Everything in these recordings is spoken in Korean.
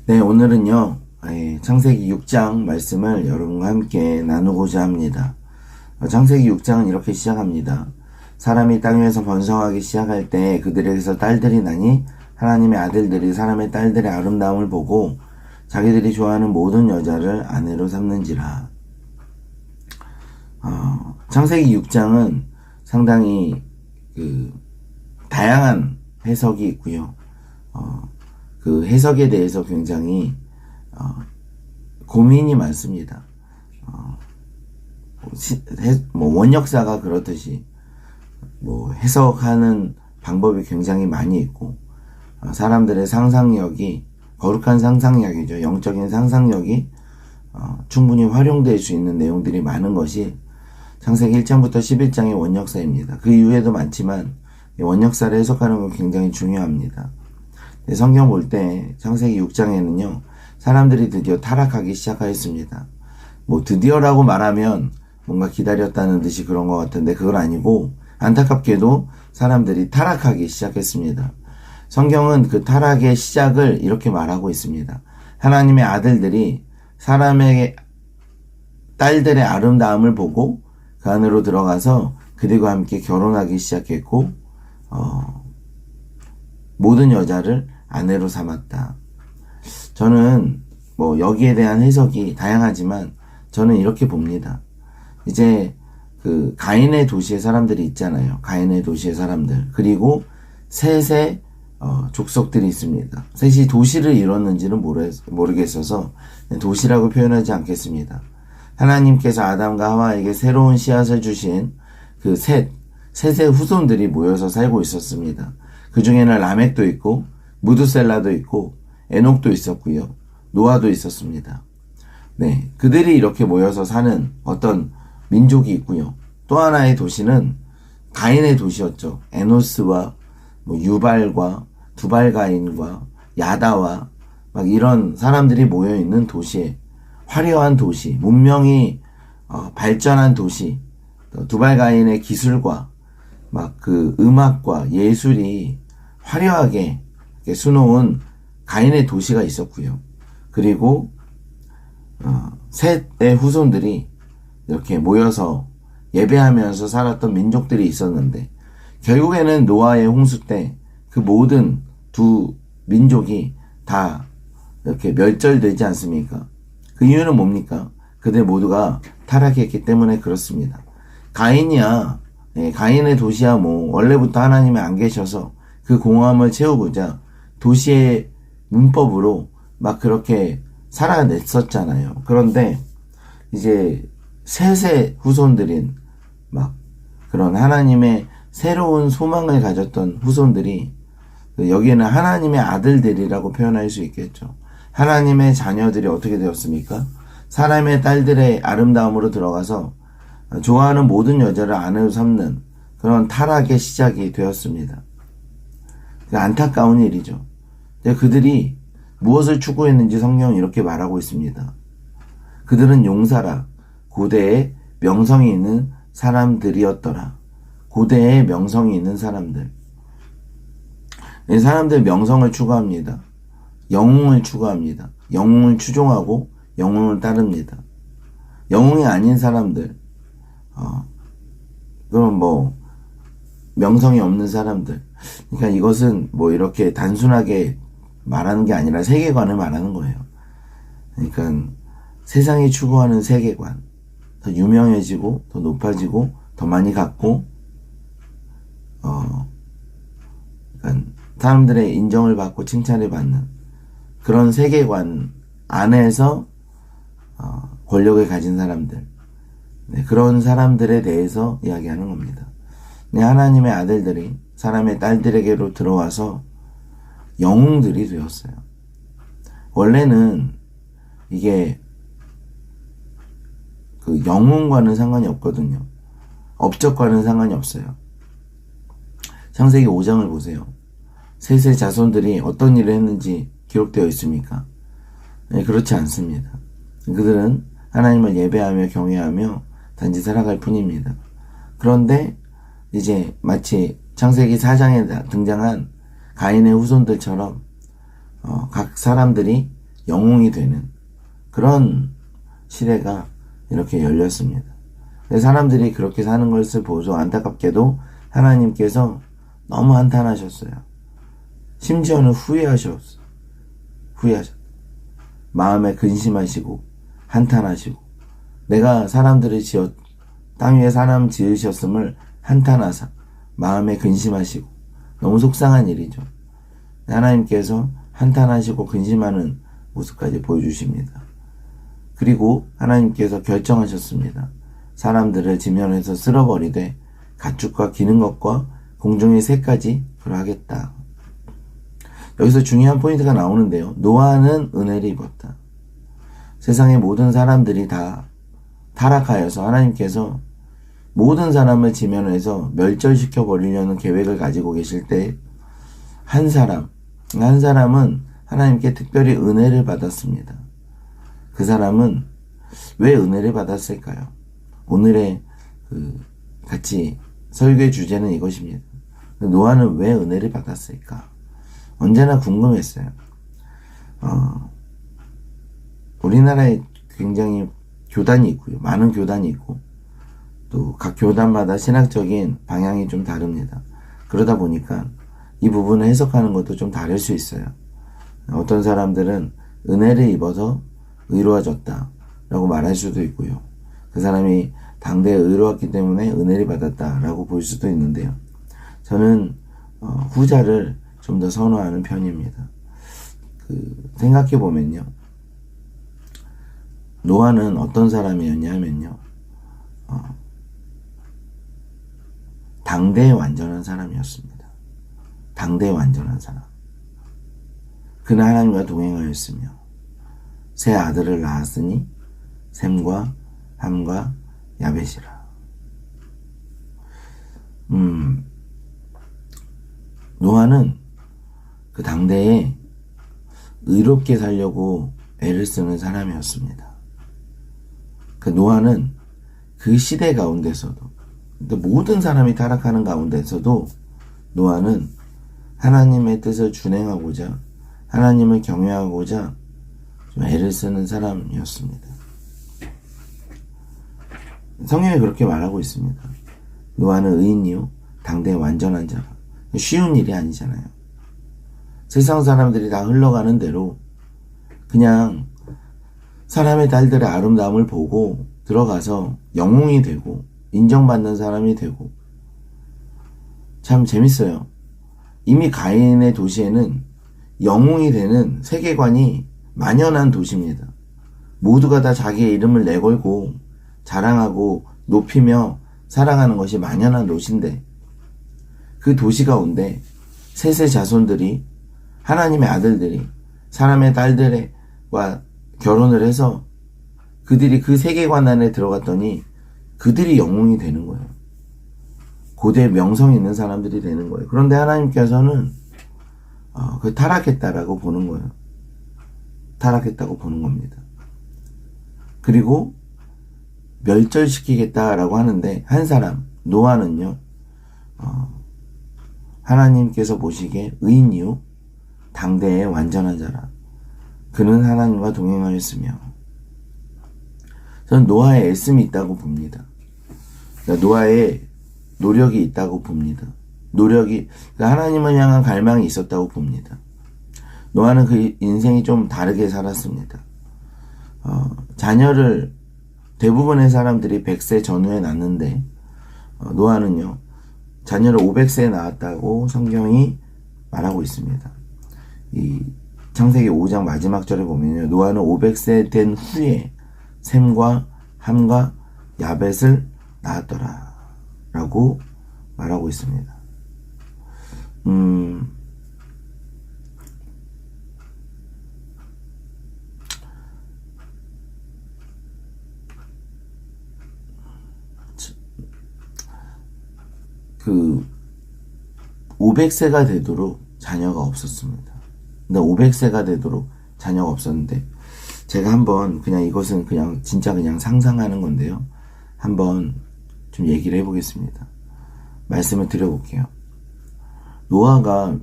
네, 오늘은요, 창세기 6장 말씀을 여러분과 함께 나누고자 합니다. 창세기 6장은 이렇게 시작합니다. 사람이 땅 위에서 번성하기 시작할 때 그들에게서 딸들이 나니 하나님의 아들들이 사람의 딸들의 아름다움을 보고 자기들이 좋아하는 모든 여자를 아내로 삼는지라. 창세기 6장은 상당히 다양한 해석이 있고요. 그 해석에 대해서 굉장히 고민이 많습니다. 원역사가 그렇듯이 해석하는 방법이 굉장히 많이 있고, 사람들의 상상력이, 거룩한 상상력이죠. 영적인 상상력이 충분히 활용될 수 있는 내용들이 많은 것이 창세기 1장부터 11장의 원역사입니다. 그 이후에도 많지만 원역사를 해석하는 건 굉장히 중요합니다. 성경 볼 때 창세기 6장에는요, 사람들이 드디어 타락하기 시작하였습니다. 드디어라고 말하면 뭔가 기다렸다는 듯이 그런 것 같은데 그건 아니고, 안타깝게도 사람들이 타락하기 시작했습니다. 성경은 그 타락의 시작을 이렇게 말하고 있습니다. 하나님의 아들들이 사람의 딸들의 아름다움을 보고 그 안으로 들어가서 그들과 함께 결혼하기 시작했고, 모든 여자를 아내로 삼았다. 저는 여기에 대한 해석이 다양하지만 저는 이렇게 봅니다. 이제 그 가인의 도시의 사람들이 있잖아요. 가인의 도시의 사람들. 그리고 셋의 족속들이 있습니다. 셋이 도시를 이뤘는지는 모르겠어서 도시라고 표현하지 않겠습니다. 하나님께서 아담과 하와에게 새로운 씨앗을 주신 그 셋의 후손들이 모여서 살고 있었습니다. 그 중에는 라멕도 있고 무드셀라도 있고 에녹도 있었고요. 노아도 있었습니다. 네, 그들이 이렇게 모여서 사는 어떤 민족이 있고요. 또 하나의 도시는 가인의 도시였죠. 에노스와 유발과 두발가인과 야다와 이런 사람들이 모여있는 도시, 화려한 도시, 문명이 발전한 도시, 두발가인의 기술과 그 음악과 예술이 화려하게 수놓은 가인의 도시가 있었고요. 그리고 셋의 후손들이 이렇게 모여서 예배하면서 살았던 민족들이 있었는데, 결국에는 노아의 홍수 때 그 모든 두 민족이 다 이렇게 멸절되지 않습니까? 그 이유는 뭡니까? 그들 모두가 타락했기 때문에 그렇습니다. 가인이야, 가인의 도시야 원래부터 하나님이 안 계셔서 그 공허함을 채우고자 도시의 문법으로 그렇게 살아냈었잖아요. 그런데 이제 셋의 후손들인 그런 하나님의 새로운 소망을 가졌던 후손들이, 여기에는 하나님의 아들들이라고 표현할 수 있겠죠. 하나님의 자녀들이 어떻게 되었습니까? 사람의 딸들의 아름다움으로 들어가서 좋아하는 모든 여자를 아내로 삼는 그런 타락의 시작이 되었습니다. 안타까운 일이죠. 그들이 무엇을 추구했는지 성경은 이렇게 말하고 있습니다. 그들은 용사라, 고대에 명성이 있는 사람들이었더라. 고대에 명성이 있는 사람들. 사람들 명성을 추구합니다. 영웅을 추구합니다. 영웅을 추종하고 영웅을 따릅니다. 영웅이 아닌 사람들, 그럼 명성이 없는 사람들. 그러니까 이것은 이렇게 단순하게 말하는 게 아니라 세계관을 말하는 거예요. 그러니까 세상이 추구하는 세계관, 더 유명해지고 더 높아지고 더 많이 갖고 그러니까 사람들의 인정을 받고 칭찬을 받는 그런 세계관 안에서 권력을 가진 사람들, 그런 사람들에 대해서 이야기하는 겁니다. 하나님의 아들들이 사람의 딸들에게로 들어와서 영웅들이 되었어요. 원래는 이게 그 영웅과는 상관이 없거든요. 업적과는 상관이 없어요. 창세기 5장을 보세요. 셋의 자손들이 어떤 일을 했는지 기록되어 있습니까? 그렇지 않습니다. 그들은 하나님을 예배하며 경외하며 단지 살아갈 뿐입니다. 그런데 이제 마치 창세기 4장에 등장한 가인의 후손들처럼 각 사람들이 영웅이 되는 그런 시대가 이렇게 열렸습니다. 사람들이 그렇게 사는 것을 보소 안타깝게도 하나님께서 너무 한탄하셨어요. 심지어는 후회하셨어요. 마음에 근심하시고 한탄하시고 내가 사람들을 땅 위에 사람 지으셨음을 한탄하사 마음에 근심하시고 너무 속상한 일이죠. 하나님께서 한탄하시고 근심하는 모습까지 보여주십니다. 그리고 하나님께서 결정하셨습니다. 사람들을 지면에서 쓸어버리되 가축과 기는 것과 공중의 새까지 불하겠다. 여기서 중요한 포인트가 나오는데요. 노아는 은혜를 입었다. 세상의 모든 사람들이 다 타락하여서 하나님께서 모든 사람을 지면에서 멸절시켜 버리려는 계획을 가지고 계실 때 한 사람은 하나님께 특별히 은혜를 받았습니다. 그 사람은 왜 은혜를 받았을까요? 오늘의 같이 설교의 주제는 이것입니다. 노아는 왜 은혜를 받았을까? 언제나 궁금했어요. 우리나라에 굉장히 교단이 있고요. 많은 교단이 있고 또 각 교단마다 신학적인 방향이 좀 다릅니다. 그러다 보니까 이 부분을 해석하는 것도 좀 다를 수 있어요. 어떤 사람들은 은혜를 입어서 의로워졌다 라고 말할 수도 있고요. 그 사람이 당대에 의로웠기 때문에 은혜를 받았다 라고 볼 수도 있는데요. 저는 후자를 좀 더 선호하는 편입니다. 생각해 보면요. 노아는 어떤 사람이었냐면요. 당대에 완전한 사람이었습니다. 당대에 완전한 사람. 그는 하나님과 동행하였으며 세 아들을 낳았으니 셈과 함과 야벳이라. 노아는 그 당대에 의롭게 살려고 애를 쓰는 사람이었습니다. 그 노아는 그 시대 가운데서도 모든 사람이 타락하는 가운데서도 노아는 하나님의 뜻을 준행하고자 하나님을 경외하고자 좀 애를 쓰는 사람이었습니다. 성경에 그렇게 말하고 있습니다. 노아는 의인이요 당대의 완전한 자라. 쉬운 일이 아니잖아요. 세상 사람들이 다 흘러가는 대로 그냥 사람의 딸들의 아름다움을 보고 들어가서 영웅이 되고 인정받는 사람이 되고 참 재밌어요. 이미 가인의 도시에는 영웅이 되는 세계관이 만연한 도시입니다. 모두가 다 자기의 이름을 내걸고 자랑하고 높이며 사랑하는 것이 만연한 도시인데 그 도시 가운데 셋의 자손들이 하나님의 아들들이 사람의 딸들과 결혼을 해서 그들이 그 세계관 안에 들어갔더니 그들이 영웅이 되는 거예요. 고대 명성 있는 사람들이 되는 거예요. 그런데 하나님께서는 그 타락했다라고 보는 거예요. 타락했다고 보는 겁니다. 그리고 멸절시키겠다라고 하는데 한 사람 노아는요. 하나님께서 보시기에 의인이요 당대의 완전한 자라. 그는 하나님과 동행하였으며 저는 노아의 애씀이 있다고 봅니다. 그러니까 노아의 노력이 있다고 봅니다. 그러니까 하나님을 향한 갈망이 있었다고 봅니다. 노아는 그 인생이 좀 다르게 살았습니다. 자녀를 대부분의 사람들이 100세 전후에 낳는데 노아는요 자녀를 500세에 낳았다고 성경이 말하고 있습니다. 이 창세기 5장 마지막 절에 보면요 노아는 500세 된 후에 셈과 함과 야벳을 낳았더라 라고 말하고 있습니다. 그 500세가 되도록 자녀가 없었습니다. 근데 500세가 되도록 자녀가 없었는데 제가 한번 그냥 이것은 그냥 진짜 그냥 상상하는 건데요. 한번 좀 얘기를 해보겠습니다. 말씀을 드려볼게요. 노아가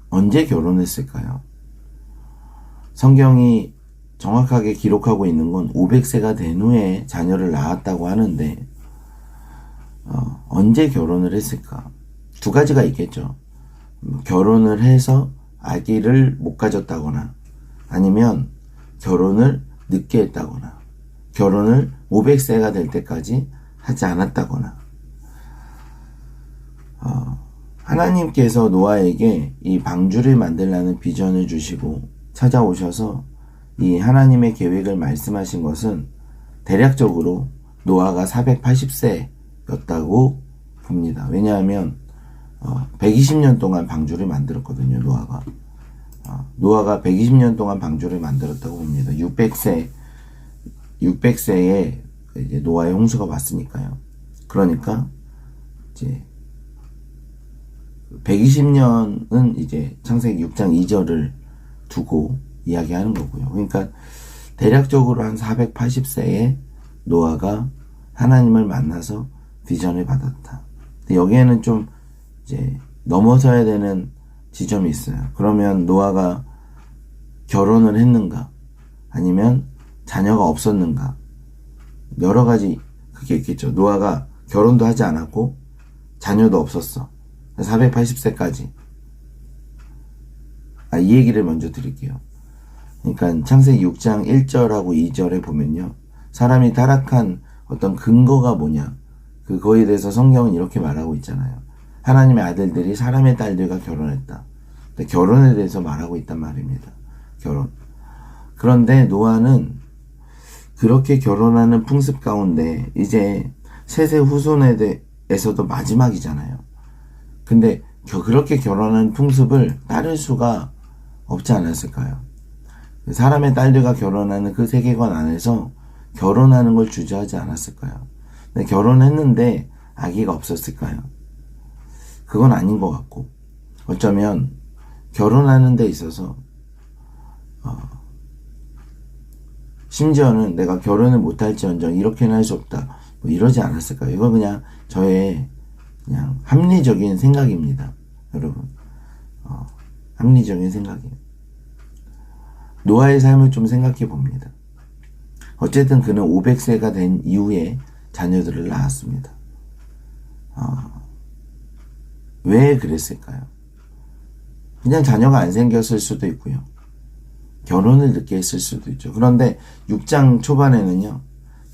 언제 결혼했을까요? 성경이 정확하게 기록하고 있는 건 500세가 된 후에 자녀를 낳았다고 하는데 언제 결혼을 했을까? 두 가지가 있겠죠. 결혼을 해서 아기를 못 가졌다거나 아니면 결혼을 늦게 했다거나 결혼을 500세가 될 때까지 하지 않았다거나 하나님께서 노아에게 이 방주를 만들라는 비전을 주시고 찾아오셔서 이 하나님의 계획을 말씀하신 것은 대략적으로 노아가 480세였다고 봅니다. 왜냐하면 120년 동안 방주를 만들었거든요. 노아가 120년 동안 방주를 만들었다고 봅니다. 600세에 이제 노아의 홍수가 왔으니까요. 그러니까 이제 120년은 이제 창세기 6장 2절을 두고 이야기하는 거고요. 그러니까 대략적으로 한 480세에 노아가 하나님을 만나서 비전을 받았다. 근데 여기에는 좀 이제 넘어서야 되는 지점이 있어요. 그러면 노아가 결혼을 했는가? 아니면 자녀가 없었는가? 여러 가지 그게 있겠죠. 노아가 결혼도 하지 않았고 자녀도 없었어. 480세까지. 이 얘기를 먼저 드릴게요. 그러니까 창세기 6장 1절하고 2절에 보면요. 사람이 타락한 어떤 근거가 뭐냐. 그거에 대해서 성경은 이렇게 말하고 있잖아요. 하나님의 아들들이 사람의 딸들과 결혼했다. 결혼에 대해서 말하고 있단 말입니다. 결혼. 그런데 노아는 그렇게 결혼하는 풍습 가운데 이제 셋의 후손에 대해서도 마지막이잖아요. 근데 그렇게 결혼하는 풍습을 따를 수가 없지 않았을까요? 사람의 딸들과 결혼하는 그 세계관 안에서 결혼하는 걸 주저하지 않았을까요? 근데 결혼했는데 아기가 없었을까요? 그건 아닌 것 같고 어쩌면 결혼하는 데 있어서 심지어는 내가 결혼을 못할지언정 이렇게는 할 수 없다 뭐 이러지 않았을까요? 이거 그냥 저의 그냥 합리적인 생각입니다. 여러분 합리적인 생각이에요. 노아의 삶을 좀 생각해 봅니다. 어쨌든 그는 500세가 된 이후에 자녀들을 낳았습니다. 왜 그랬을까요? 그냥 자녀가 안 생겼을 수도 있고요. 결혼을 늦게 했을 수도 있죠. 그런데 6장 초반에는요.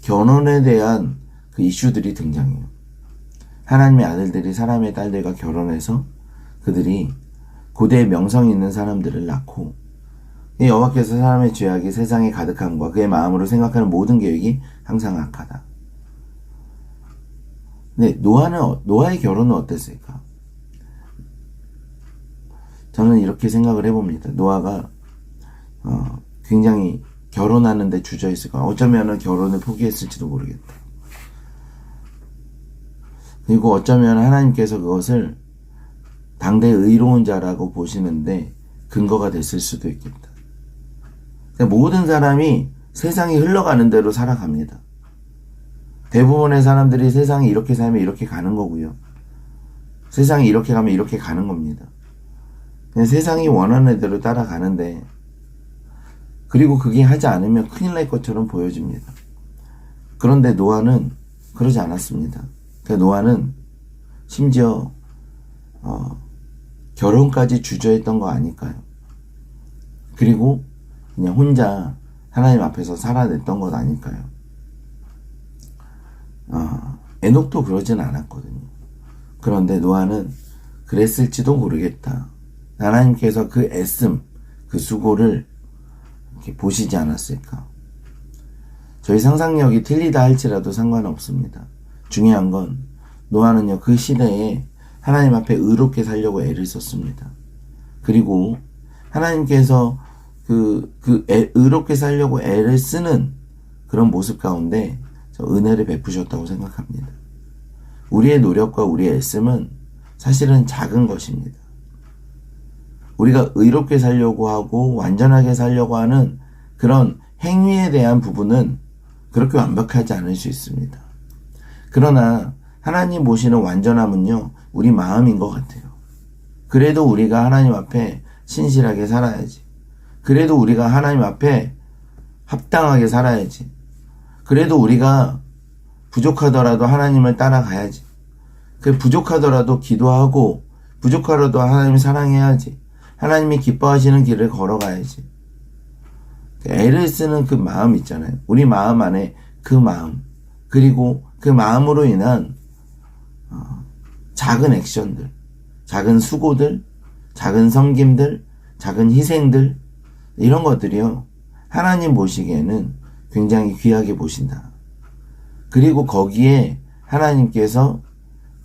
결혼에 대한 그 이슈들이 등장해요. 하나님의 아들들이 사람의 딸들과 결혼해서 그들이 고대의 명성이 있는 사람들을 낳고 여호와께서 사람의 죄악이 세상에 가득함과 그의 마음으로 생각하는 모든 계획이 항상 악하다. 근데 노아의 결혼은 어땠을까? 저는 이렇게 생각을 해봅니다. 노아가 굉장히 결혼하는데 주저했을까? 어쩌면 결혼을 포기했을지도 모르겠다. 그리고 어쩌면 하나님께서 그것을 당대의 의로운 자라고 보시는데 근거가 됐을 수도 있겠다. 모든 사람이 세상이 흘러가는 대로 살아갑니다. 대부분의 사람들이 세상이 이렇게 살면 이렇게 가는 거고요. 세상이 이렇게 가면 이렇게 가는 겁니다. 그냥 세상이 원하는 대로 따라가는데 그리고 그게 하지 않으면 큰일 날 것처럼 보여집니다. 그런데 노아는 그러지 않았습니다. 노아는 심지어 결혼까지 주저했던 거 아닐까요? 그리고 그냥 혼자 하나님 앞에서 살아냈던 것 아닐까요? 에녹도 그러진 않았거든요. 그런데 노아는 그랬을지도 모르겠다. 하나님께서 그 애씀, 그 수고를 이렇게 보시지 않았을까? 저희 상상력이 틀리다 할지라도 상관없습니다. 중요한 건 노아는요, 그 시대에 하나님 앞에 의롭게 살려고 애를 썼습니다. 그리고 하나님께서 의롭게 살려고 애를 쓰는 그런 모습 가운데 저 은혜를 베푸셨다고 생각합니다. 우리의 노력과 우리의 애씀은 사실은 작은 것입니다. 우리가 의롭게 살려고 하고 완전하게 살려고 하는 그런 행위에 대한 부분은 그렇게 완벽하지 않을 수 있습니다. 그러나 하나님 보시는 완전함은요, 우리 마음인 것 같아요. 그래도 우리가 하나님 앞에 신실하게 살아야지. 그래도 우리가 하나님 앞에 합당하게 살아야지. 그래도 우리가 부족하더라도 하나님을 따라가야지. 그 부족하더라도 기도하고 부족하더라도 하나님을 사랑해야지. 하나님이 기뻐하시는 길을 걸어가야지. 애를 쓰는 그 마음 있잖아요. 우리 마음 안에 그 마음, 그리고 그 마음으로 인한 작은 액션들, 작은 수고들, 작은 섬김들, 작은 희생들, 이런 것들이요, 하나님 보시기에는 굉장히 귀하게 보신다. 그리고 거기에 하나님께서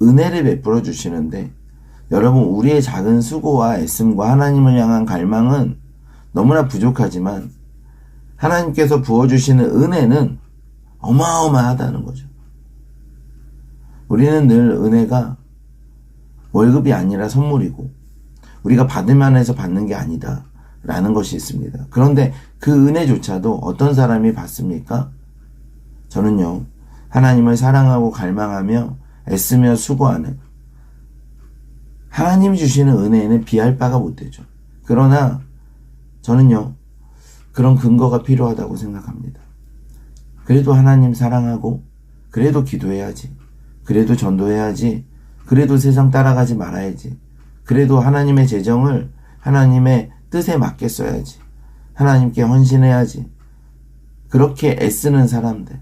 은혜를 베풀어 주시는데, 여러분, 우리의 작은 수고와 애씀과 하나님을 향한 갈망은 너무나 부족하지만 하나님께서 부어주시는 은혜는 어마어마하다는 거죠. 우리는 늘 은혜가 월급이 아니라 선물이고 우리가 받을만 해서 받는 게 아니다 라는 것이 있습니다. 그런데 그 은혜조차도 어떤 사람이 받습니까? 저는요, 하나님을 사랑하고 갈망하며 애쓰며 수고하는 하나님이 주시는 은혜에는 비할 바가 못 되죠. 그러나 저는요, 그런 근거가 필요하다고 생각합니다. 그래도 하나님 사랑하고, 그래도 기도해야지, 그래도 전도해야지, 그래도 세상 따라가지 말아야지, 그래도 하나님의 재정을 하나님의 뜻에 맞게 써야지, 하나님께 헌신해야지, 그렇게 애쓰는 사람들,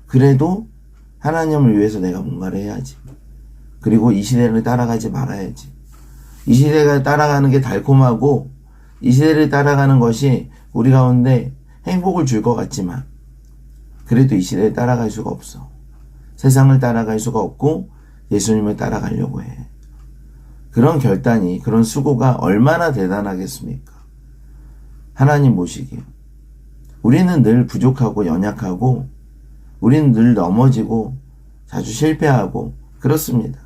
그래도 하나님을 위해서 내가 뭔가를 해야지, 그리고 이 시대를 따라가지 말아야지. 이 시대가 따라가는 게 달콤하고 이 시대를 따라가는 것이 우리 가운데 행복을 줄 것 같지만 그래도 이 시대에 따라갈 수가 없어. 세상을 따라갈 수가 없고 예수님을 따라가려고 해. 그런 결단이, 그런 수고가 얼마나 대단하겠습니까? 하나님 모시기요. 우리는 늘 부족하고 연약하고 우리는 늘 넘어지고 자주 실패하고 그렇습니다.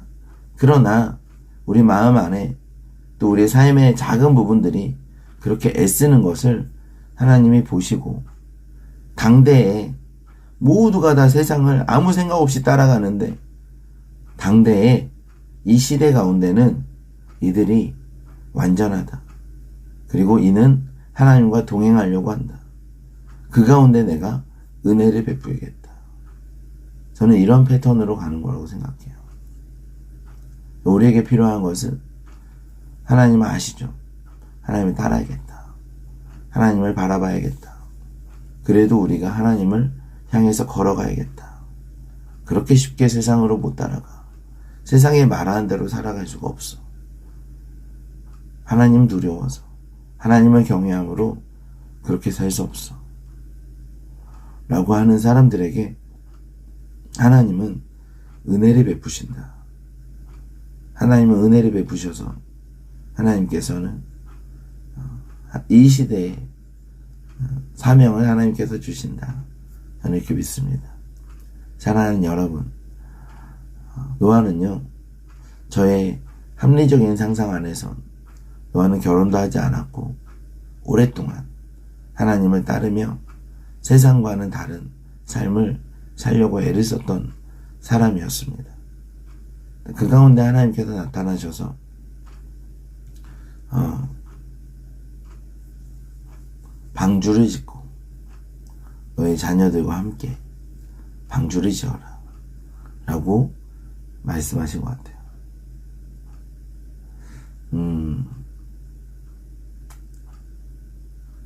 그러나 우리 마음 안에 또 우리 삶의 작은 부분들이 그렇게 애쓰는 것을 하나님이 보시고 당대에 모두가 다 세상을 아무 생각 없이 따라가는데 당대에 이 시대 가운데는 이들이 완전하다. 그리고 이는 하나님과 동행하려고 한다. 그 가운데 내가 은혜를 베풀겠다. 저는 이런 패턴으로 가는 거라고 생각해요. 우리에게 필요한 것은 하나님을 아시죠? 하나님을 따라야겠다. 하나님을 바라봐야겠다. 그래도 우리가 하나님을 향해서 걸어가야겠다. 그렇게 쉽게 세상으로 못 따라가. 세상에 말하는 대로 살아갈 수가 없어. 하나님 두려워서, 하나님을 경외함으로 그렇게 살 수 없어. 라고 하는 사람들에게 하나님은 은혜를 베푸신다. 하나님은 은혜를 베푸셔서 하나님께서는 이 시대에 사명을 하나님께서 주신다. 저는 이렇게 믿습니다. 사랑하는 여러분, 노아는요, 저의 합리적인 상상 안에서 노아는 결혼도 하지 않았고 오랫동안 하나님을 따르며 세상과는 다른 삶을 살려고 애를 썼던 사람이었습니다. 그 가운데 하나님께서 나타나셔서 방주를 짓고 너의 자녀들과 함께 방주를 지어라 라고 말씀하신 것 같아요.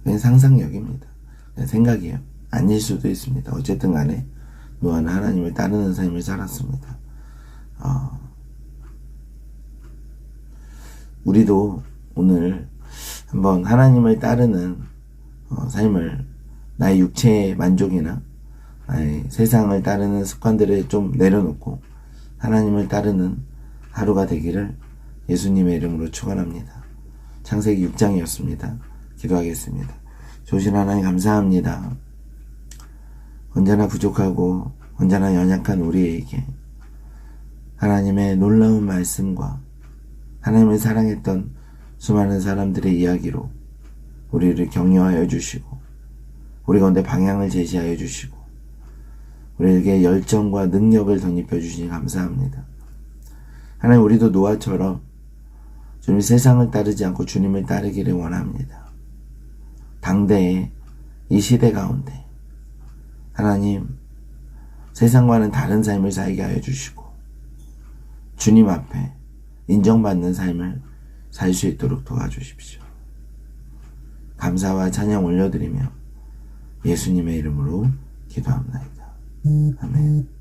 그냥 상상력입니다. 그냥 생각이에요. 아닐 수도 있습니다. 어쨌든 간에 노아는 하나님을 따르는 삶을 살았습니다. 우리도 오늘 한번 하나님을 따르는 삶을, 나의 육체의 만족이나 나의 세상을 따르는 습관들을 좀 내려놓고 하나님을 따르는 하루가 되기를 예수님의 이름으로 축원합니다. 창세기 6장이었습니다. 기도하겠습니다. 좋으신 하나님 감사합니다. 언제나 부족하고 언제나 연약한 우리에게 하나님의 놀라운 말씀과 하나님을 사랑했던 수많은 사람들의 이야기로 우리를 격려하여 주시고 우리 가운데 방향을 제시하여 주시고 우리에게 열정과 능력을 덧입혀 주시니 감사합니다. 하나님, 우리도 노아처럼 주님 세상을 따르지 않고 주님을 따르기를 원합니다. 당대의 이 시대 가운데 하나님 세상과는 다른 삶을 살게 하여 주시고 주님 앞에 인정받는 삶을 살 수 있도록 도와주십시오. 감사와 찬양 올려드리며 예수님의 이름으로 기도합니다. 아멘.